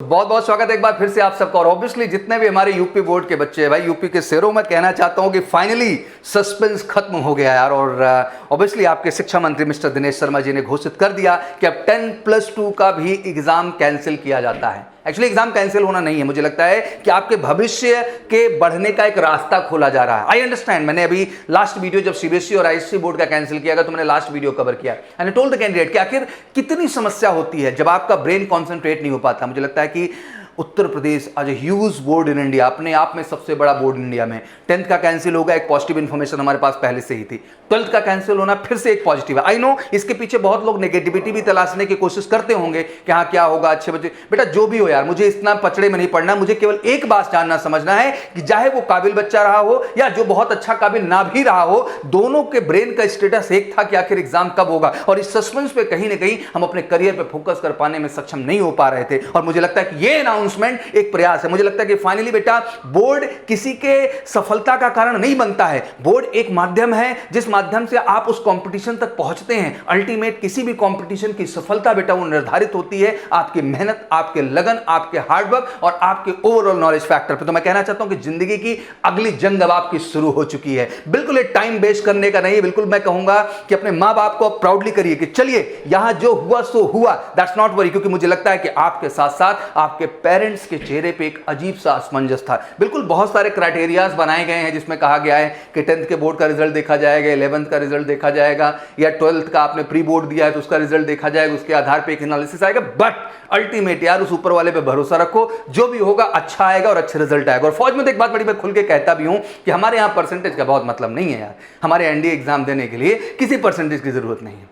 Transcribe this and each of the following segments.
बहुत बहुत स्वागत है एक बार फिर से आप सबका। और ऑब्वियसली जितने भी हमारे यूपी बोर्ड के बच्चे हैं भाई, यूपी के शेरों में कहना चाहता हूं कि फाइनली सस्पेंस खत्म हो गया यार। और ऑब्वियसली आपके शिक्षा मंत्री मिस्टर दिनेश शर्मा जी ने घोषित कर दिया कि अब 10+2 का भी एग्जाम कैंसिल किया जाता है। एक्चुअली एग्जाम कैंसिल होना नहीं है, मुझे लगता है कि आपके भविष्य के बढ़ने का एक रास्ता खोला जा रहा है। I understand. मैंने अभी लास्ट वीडियो जब सीबीएसई और आईसीएसई बोर्ड का कैंसिल किया गया तो मैंने लास्ट वीडियो कवर किया and I told the candidate कि आखिर कितनी समस्या होती है जब आपका ब्रेन कॉन्सेंट्रेट नहीं हो पाता। मुझे लगता है कि उत्तर प्रदेश आज ह्यूज बोर्ड इन इंडिया, अपने आप में सबसे बड़ा बोर्ड इंडिया में। 10th का कैंसिल होगा, एक पॉजिटिव इन्फॉर्मेशन हमारे पास पहले से ही थी। 12th का कैंसिल होना फिर से एक पॉजिटिव है। आई नो इसके पीछे बहुत लोग नेगेटिविटी भी तलाशने की कोशिश करते होंगे कि हाँ क्या होगा, अच्छे बच्चे। बेटा जो भी हो यार, मुझे इतना पचड़े में नहीं पड़ना। मुझे केवल एक बात जानना समझना है कि चाहे वो काबिल बच्चा रहा हो या जो बहुत अच्छा काबिल ना भी रहा हो, दोनों के ब्रेन का स्टेटस एक था कि आखिर एग्जाम कब होगा। और इस सस्पेंस पे कहीं ना कहीं हम अपने करियर पे फोकस कर पाने में सक्षम नहीं हो पा रहे थे। और मुझे लगता है कि ये अनाउंसमेंट एक प्रयास है। मुझे लगता है कि फाइनली बेटा बोर्ड किसी के सफलता का कारण नहीं बनता है। बोर्ड एक माध्यम है जिस माध्यम से आप उस कंपटीशन तक पहुंचते हैं। अल्टीमेट किसी भी कंपटीशन की सफलता बेटा वो निर्धारित होती है आपकी मेहनत, आपके लगन, आपके हार्डवर्क और आपके ओवरऑल नॉलेज फैक्टर पे। तो मैं कहना चाहता हूं कि जिंदगी की अगली जंग अब आपकी शुरू हो चुकी है। बिल्कुल ये टाइम वेस्ट करने का नहीं है। बिल्कुल मैं कहूंगा कि अपने मां बाप को प्राउडली करिए कि चलिए यहां जो हुआ सो हुआ, दैट्स नॉट वरी। क्योंकि मुझे लगता है कि आपके साथ साथ आपके पेरेंट्स के चेहरे पे एक अजीब सा असमंजस था। बिल्कुल बहुत सारे क्राइटेरियाज बनाए गए हैं जिसमें कहा गया है कि 10th के बोर्ड का रिजल्ट देखा जाएगा, 11th का रिजल्ट देखा जाएगा, या 12th का आपने प्री बोर्ड दिया है तो उसका रिजल्ट देखा जाएगा, उसके आधार पे एक एनालिसिस आएगा। बट अल्टीमेट यार उस ऊपर वाले पे भरोसा रखो, जो भी होगा अच्छा आएगा और अच्छे रिजल्ट आएगा। और फौज में तो एक बात बड़ी मैं खुल के कहता भी हूं कि हमारे यहां परसेंटेज का बहुत मतलब नहीं है यार। हमारे एनडीए एग्जाम देने के लिए किसी परसेंटेज की जरूरत नहीं है,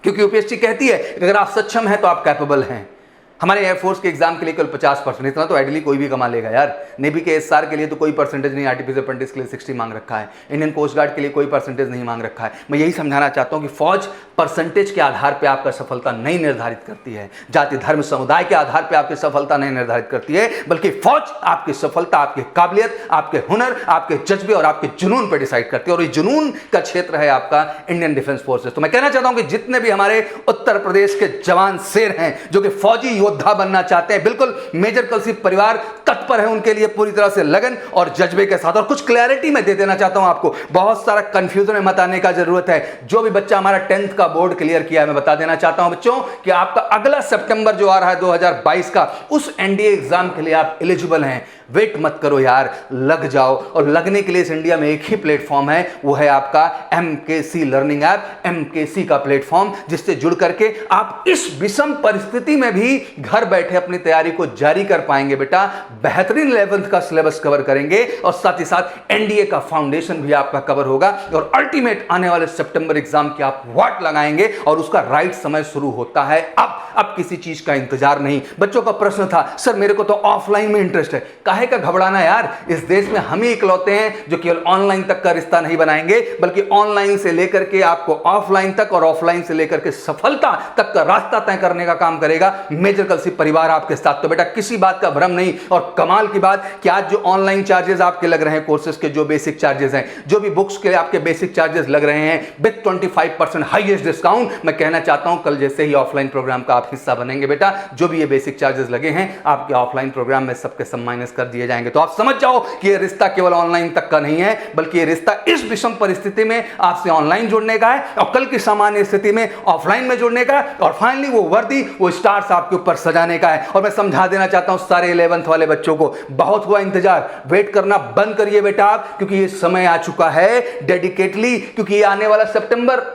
क्योंकि यूपीएससी कहती है कि अगर आप सक्षम हैं तो आप कैपेबल हैं। हमारे एयरफोर्स के एग्जाम के लिए केवल 50%, इतना तो आइडियली कोई भी कमा लेगा यार। नेवी के एसआर के लिए तो कोई परसेंटेज नहीं, आर्टिफिशियल अप्रेंटिस के लिए 60 मांग रखा है, इंडियन कोस्ट गार्ड के लिए कोई परसेंटेज नहीं मांग रखा है। मैं यही समझाना चाहता हूं कि फौज परसेंटेज के आधार पर आपका सफलता नहीं निर्धारित करती है, जाति धर्म समुदाय के आधार पर आपकी सफलता नहीं निर्धारित करती है, बल्कि फौज आपकी सफलता आपकी काबिलियत, आपके हुनर, आपके जज्बे और आपके जुनून पर डिसाइड करती है। और ये जुनून का क्षेत्र है आपका इंडियन डिफेंस फोर्सेस। तो मैं कहना चाहता हूं कि जितने भी हमारे उत्तर प्रदेश के जवान शेर हैं जो कि फौजी योद्धा बनना चाहते हैं, बिल्कुल मेजर कलसी परिवार तत्पर है उनके लिए पूरी तरह से लगन और जज्बे के साथ। और कुछ क्लैरिटी मैं दे देना चाहता हूं आपको, बहुत सारा कंफ्यूजन में मत आने का जरूरत है। जो भी बच्चा हमारा 10th का बोर्ड क्लियर किया है, मैं बता देना चाहता हूं बच्चों कि आपका अगला सितंबर जो आ रहा है 2022 का, उस एनडीए एग्जाम के लिए आप एलिजिबल हैं। वेट मत करो यार, लग जाओ। और लगने के लिए इस इंडिया में एक ही प्लेटफॉर्म है, वो है आपका एमकेसी लर्निंग ऐप, एमकेसी का प्लेटफॉर्म, जिससे जुड़ करके आप इस विषम परिस्थिति में भी घर बैठे अपनी तैयारी को जारी कर पाएंगे। बेटा बेहतरीन 11th का सिलेबस कवर करेंगे और साथ ही साथ एनडीए का फाउंडेशन भी आपका कवर होगा। और अल्टीमेट आने वाले सितंबर एग्जाम की आप वाट लगाएंगे और उसका राइट समय शुरू होता है अब किसी चीज का इंतजार नहीं। बच्चों का प्रश्न था सर मेरे को तो ऑफलाइन में इंटरेस्ट है। काहे का घबराना यार, इस देश में हम ही इकलौते हैं जो केवल ऑनलाइन तक का रिश्ता नहीं बनाएंगे, बल्कि ऑनलाइन से लेकर के आपको ऑफलाइन तक और ऑफलाइन से लेकर के सफलता तक का रास्ता तय करने का काम करेगा मेजर कलसी परिवार आपके साथ। तो बेटा किसी बात का भ्रम नहीं। और कमाल की बात कि आज जो ऑनलाइन चार्जेस आपके लग रहे हैं, कोर्सेज के जो बेसिक चार्जेस हैं, जो भी बुक्स के आपके बेसिक चार्जेस लग रहे हैं विद 25% हाईएस्ट डिस्काउंट, मैं कहना चाहता हूं कल जैसे ही ऑफलाइन प्रोग्राम का आप हिस्सा बनेंगे बेटा, जो भी ये बेसिक चार्जेस लगे हैं आपके ऑफलाइन प्रोग्राम में सबके सब माइनस कर दिए जाएंगे। तो आप समझ जाओ कि ये रिश्ता केवल ऑनलाइन तक का नहीं है, बल्कि ये रिश्ता इस विषम परिस्थिति में आपसे ऑनलाइन जुड़ने का है और कल की सामान्य स्थिति में ऑफलाइन में जुड़ने का है। और फाइनली वो वर्दी, वो स्टार्स आपके ऊपर सजाने का है। और मैं समझा देना चाहता हूं सारे 11th वाले बच्चों को, बहुत हुआ इंतजार, वेट करना बंद करिए बेटा आप, क्योंकि ये समय आ चुका है डेडिकेटली। क्योंकि ये आने वाला सितंबर,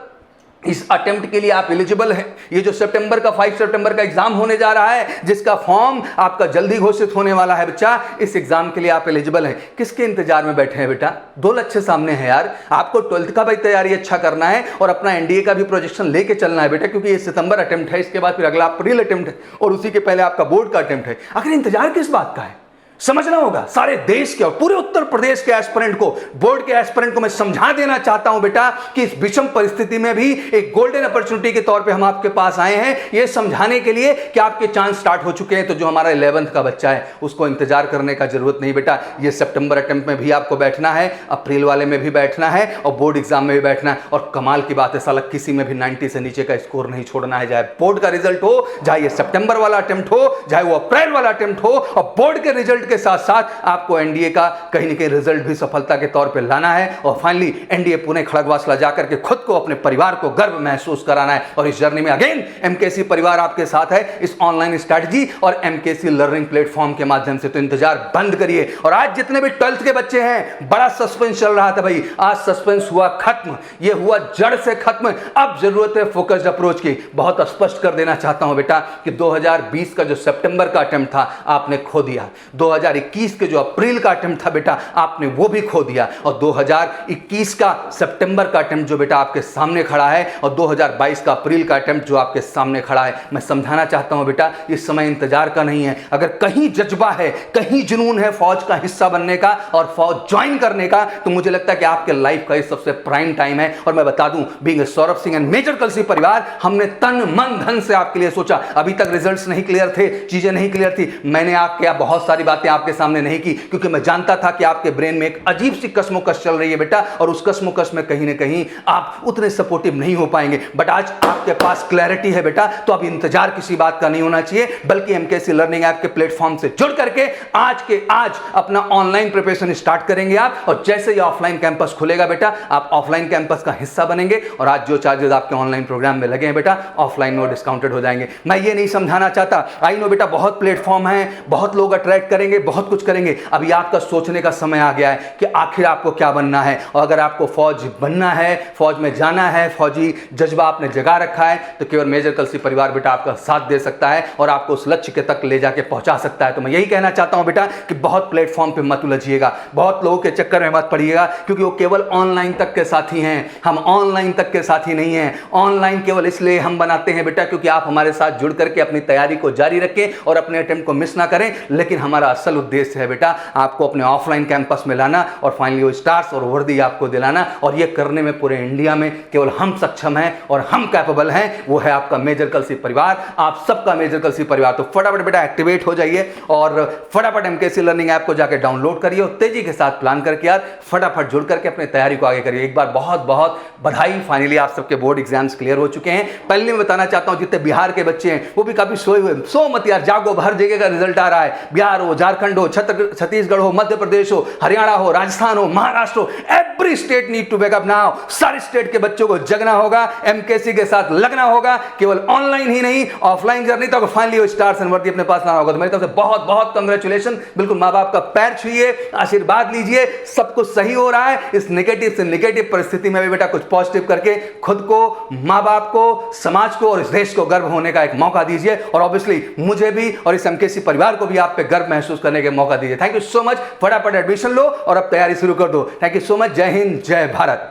इस अटेम्प्ट के लिए आप एलिजिबल हैं। ये जो सितंबर का 5 सितंबर का एग्जाम होने जा रहा है, जिसका फॉर्म आपका जल्दी घोषित होने वाला है बच्चा, इस एग्जाम के लिए आप एलिजिबल हैं। किसके इंतजार में बैठे हैं बेटा? 2 लक्ष्य सामने है यार। आपको 12th का भी तैयारी अच्छा करना है और अपना एनडीए का भी प्रोजेक्शन लेके चलना है बेटा, क्योंकि ये सितंबर अटेम्प्ट है, इसके बाद फिर अगला अप्रैल अटेम्प्ट है और उसी के पहले आपका बोर्ड का अटेम्प्ट है। आखिर इंतजार किस बात का है? समझना होगा। सारे देश के और पूरे उत्तर प्रदेश के एस्पिरेंट को, बोर्ड के एस्पिरेंट को मैं समझा देना चाहता हूं बेटा कि इस विषम परिस्थिति में भी एक गोल्डन अपॉर्चुनिटी के तौर पे हम आपके पास आए हैं, ये समझाने के लिए कि आपके चांस स्टार्ट हो चुके हैं। तो जो हमारा 11th का बच्चा है उसको इंतजार करने का जरूरत नहीं बेटा। ये सितंबर अटेम्प्ट में भी आपको बैठना है, अप्रैल वाले में भी बैठना है और बोर्ड एग्जाम में भी बैठना है। और कमाल की बात है साला किसी में भी 90 से नीचे का स्कोर नहीं छोड़ना है, चाहे बोर्ड का रिजल्ट हो, चाहे ये सितंबर वाला अटेम्प्ट हो, चाहे वो अप्रैल वाला अटेम्प्ट हो। और बोर्ड के रिजल्ट के साथ साथ आपको एनडीए का कहीं ना कहीं रिजल्ट भी सफलता के तौर पे लाना है और फाइनली एनडीए पुणे खड़गवासला जाकर के खुद को, अपने परिवार को गर्व महसूस कराना है। और इस जर्नी में अगेन एमकेसी परिवार आपके साथ है इस ऑनलाइन स्ट्रैटेजी और एमकेसी लर्निंग प्लेटफॉर्म के माध्यम से। तो इंतजार बंद करिए। और आज जितने भी 12th के बच्चे हैं, बड़ा सस्पेंस चल रहा था भाई, आज सस्पेंस हुआ खत्म, ये हुआ जड़ से खत्म। अब जरूरत है फोकस्ड अप्रोच की। बहुत स्पष्ट कर देना चाहता हूं बेटा कि 2020 का जो सितंबर का अटेम्प्ट था आपने खो दिया, 2021 के जो अप्रैल का अटेम्प्ट था बेटा आपने वो भी खो दिया, और 2021 का सितंबर का अटेम्प्ट जो बेटा आपके सामने खड़ा है और 2022 का अप्रैल का अटेम्प्ट जो आपके सामने खड़ा है, मैं समझाना चाहता हूं बेटा इस समय इंतजार का नहीं है। अगर कहीं जज्बा है, कहीं जुनून है फौज का हिस्सा बनने का और फौज ज्वाइन करने का, तो मुझे लगता है कि आपके लाइफ का ये सबसे प्राइम टाइम है। और मैं बता दूं, being Saurabh Singh and major Kalsi परिवार, हमने तन मन धन से आपके लिए सोचा। अभी तक रिजल्ट्स नहीं क्लियर थे, चीजें नहीं क्लियर थी, मैंने आपके बहुत सारी बातें आपके सामने नहीं की, क्योंकि मैं जानता था कि आपके ब्रेन में एक अजीब सी कश्मोकश चल रही है बेटा, और उस कश्मोकश में कहीं ना कहीं आप उतने सपोर्टिव नहीं हो पाएंगे। बट आज आपके पास क्लैरिटी है बेटा, तो अब इंतजार किसी बात का नहीं होना चाहिए, बल्कि एमकेसी लर्निंग ऐप के प्लेटफॉर्म से जुड़ करके आज के आज अपना ऑनलाइन प्रिपरेशन स्टार्ट करेंगे आप। और जैसे ही ऑफलाइन कैंपस खुलेगा बेटा, आप ऑफलाइन कैंपस का हिस्सा बनेंगे। और आज जो चार्जेस आपके ऑनलाइन प्रोग्राम में लगे हैं बेटा, ऑफलाइन में डिस्काउंटेड हो जाएंगे। मैं ये नहीं समझाना चाहता, आई नो बेटा बहुत प्लेटफॉर्म है, बहुत लोग अट्रैक्ट करेंगे, बहुत कुछ करेंगे। अभी आपका सोचने का समय आ गया है कि आखिर आपको क्या बनना है। और अगर आपको फौज बनना है, फौज में जाना है, फौजी जज्बा आपने जगा रखा है, तो केवल मेजर कलसी परिवार बेटा आपका साथ दे सकता है और आपको उस लक्ष्य के तक ले जाके पहुंचा सकता है। तो मैं यही कहना चाहता हूं बेटा कि बहुत प्लेटफॉर्म पे मत उलझिएगा, बहुत लोगों के चक्कर में मत पड़िएगा, क्योंकि वो केवल ऑनलाइन तक के साथी हैं, हम ऑनलाइन तक के साथी नहीं हैं। ऑनलाइन केवल इसलिए हम बनाते हैं बेटा क्योंकि आप हमारे साथ जुड़ करके अपनी तैयारी को जारी रखें और अपने अटेम्प्ट को मिस ना करें। लेकिन हमारा असल उद्देश्य है बेटा आपको अपने ऑफलाइन कैंपस में लाना और फाइनली वो स्टार्स और वर्दी आपको दिलाना। और ये करने में पूरे इंडिया में केवल हम सक्षम हैं और हम कैपेबल हैं, वो है आपका मेजर कलसी परिवार, आप सबका मेजर कलसी परिवार। तो फटाफट बेटा एक्टिवेट हो जाइए और फटाफट एमकेसी लर्निंग ऐप को जाकर डाउनलोड करिए और तेजी के साथ प्लान करके यार फटाफट जुड़ करके अपनी तैयारी को आगे करिए। एक बार बहुत बहुत बधाई, फाइनली आप सबके बोर्ड एग्जाम्स क्लियर हो चुके हैं। पहले मैं बताना चाहता हूं जितने बिहार के बच्चे हैं वो भी काफी सोए हुए, सो मत यार, जागो, हर जगह का रिजल्ट आ रहा है। बिहार हो, झारखंड हो, छत्तीसगढ़ हो, मध्य प्रदेश हो, हरियाणा हो, राजस्थान हो, महाराष्ट्र हो, every state need to wake up now. सारे स्टेट के बच्चों को जगना होगा, एमकेसी के साथ लगना होगा, केवल ऑनलाइन ही नहीं ऑफलाइन जर्नी तक फाइनली वो स्टार्स एंड वर्दी अपने पास लाना होगा। तो मेरी तरफ से बहुत बहुत कांग्रेचुलेशन। बिल्कुल माँ बाप का पैर छुइए, आशीर्वाद लीजिए, सब कुछ सही हो रहा है। इस नेगेटिव से नेगेटिव परिस्थिति में भी बेटा कुछ पॉजिटिव करके खुद को, माँ बाप को, समाज को और इस देश को गर्व होने का एक मौका दीजिए। और ऑब्वियसली मुझे भी और इस एमकेसी परिवार को भी आप पे गर्व महसूस करने का मौका दीजिए। Thank you so much. फटाफट एडमिशन लो और अब तैयारी शुरू कर दो। Thank you so much. जय हिंद, जय भारत।